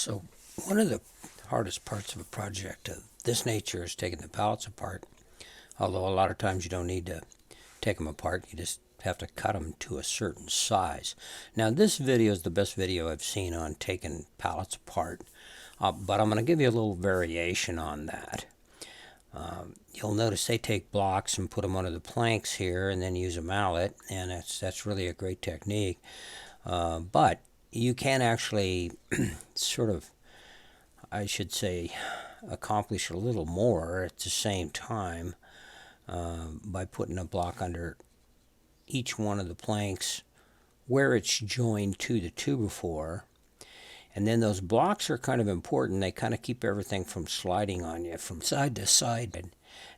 So one of the hardest parts of a project of this nature is taking the pallets apart, although a lot of times you don't need to take them apart, you just have to cut them to a certain size. Now this video is the best video I've seen on taking pallets apart, but I'm going to give you a little variation on that. You'll notice they take blocks and put them under the planks here and then use a mallet, and that's really a great technique. But you can actually sort of, I should say, accomplish a little more at the same time by putting a block under each one of the planks where it's joined to the 2x4. And then those blocks are kind of important. They kind of keep everything from sliding on you from side to side.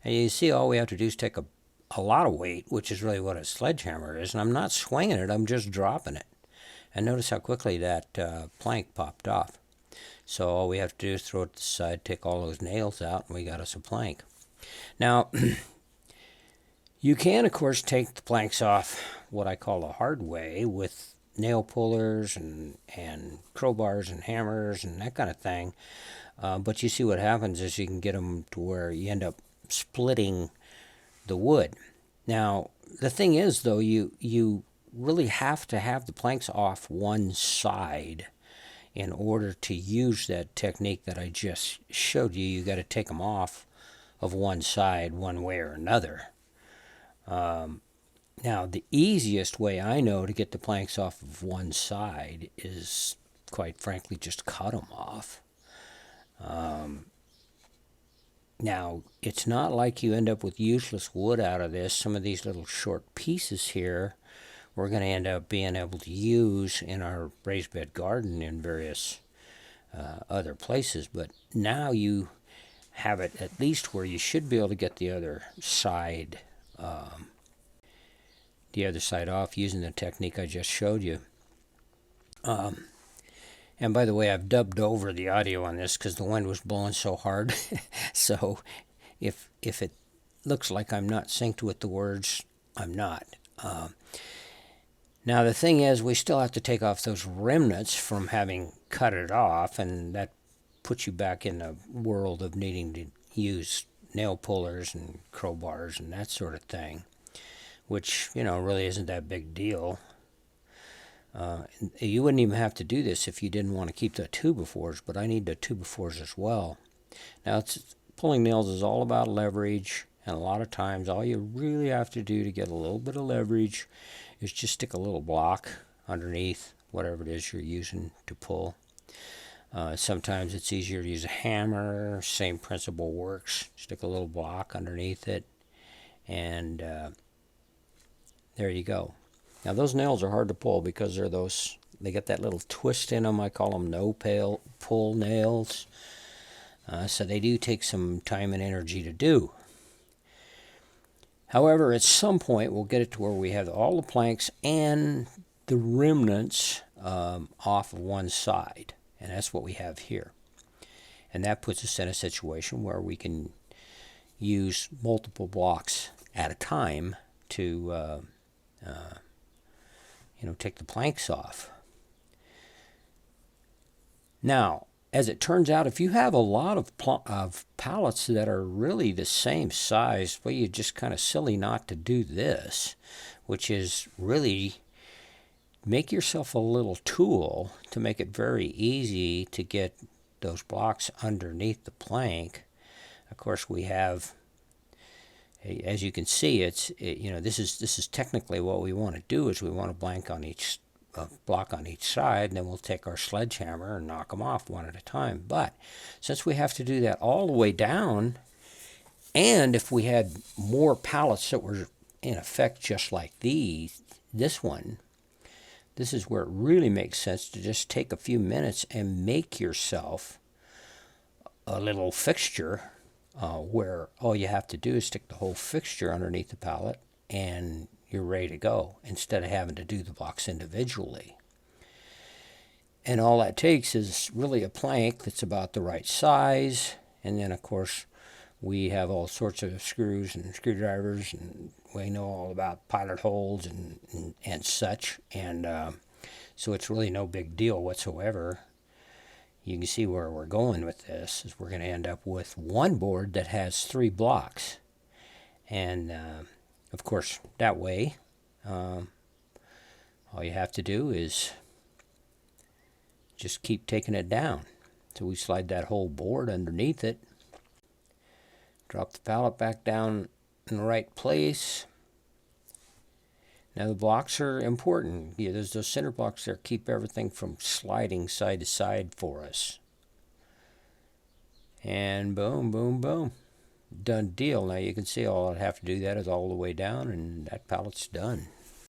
And you see all we have to do is take a lot of weight, which is really what a sledgehammer is. And I'm not swinging it, I'm just dropping it. And notice how quickly that plank popped off. So all we have to do is throw it to the side, take all those nails out, and we got us a plank. Now, you can, of course, take the planks off what I call the hard way with nail pullers and crowbars and hammers and that kind of thing. But you see what happens is you can get them to where you end up splitting the wood. Now, the thing is, though, you really have to have the planks off one side in order to use that technique that I just showed you. You got to take them off of one side one way or another. Now, the easiest way I know to get the planks off of one side is, quite frankly, just cut them off. Now, it's not like you end up with useless wood out of this. Some of these little short pieces here we're going to end up being able to use in our raised bed garden in various other places. But now you have it at least where you should be able to get the other side off using the technique I just showed you. And by the way, I've dubbed over the audio on this because the wind was blowing so hard. So if it looks like I'm not synced with the words, I'm not. Now the thing is, we still have to take off those remnants from having cut it off, and that puts you back in the world of needing to use nail pullers and crowbars and that sort of thing, which, really isn't that big deal. You wouldn't even have to do this if you didn't want to keep the 2x4s, but I need the 2x4s as well. Now, pulling nails is all about leverage, and a lot of times all you really have to do to get a little bit of leverage is just stick a little block underneath whatever it is you're using to pull. Sometimes it's easier to use a hammer. Same principle works. Stick a little block underneath it, and there you go. Now those nails are hard to pull because they get that little twist in them. I call them no-pull nails. So they do take some time and energy to do. However, at some point we'll get it to where we have all the planks and the remnants off of one side. And that's what we have here. And that puts us in a situation where we can use multiple blocks at a time to take the planks off. Now, as it turns out, if you have a lot of pallets that are really the same size, well, you're just kind of silly not to do this, which is really make yourself a little tool to make it very easy to get those blocks underneath the plank. Of course, we have, as you can see, this is technically what we want to do. Is we want a block on each side, and then we'll take our sledgehammer and knock them off one at a time. But since we have to do that all the way down, and if we had more pallets that were in effect just like this one, this is where it really makes sense to just take a few minutes and make yourself a little fixture where all you have to do is stick the whole fixture underneath the pallet and you're ready to go, instead of having to do the blocks individually. And all that takes is really a plank that's about the right size, and then of course we have all sorts of screws and screwdrivers, and we know all about pilot holes and such, and so it's really no big deal whatsoever. you can see where we're going with this is we're going to end up with one board that has 3 blocks. And of course, that way, all you have to do is just keep taking it down. So we slide that whole board underneath it, drop the pallet back down in the right place. Now the blocks are important. Yeah, there's those center blocks there keep everything from sliding side to side for us. And boom, boom, boom. Done deal. Now you can see all I have to do that is all the way down, and that pallet's done.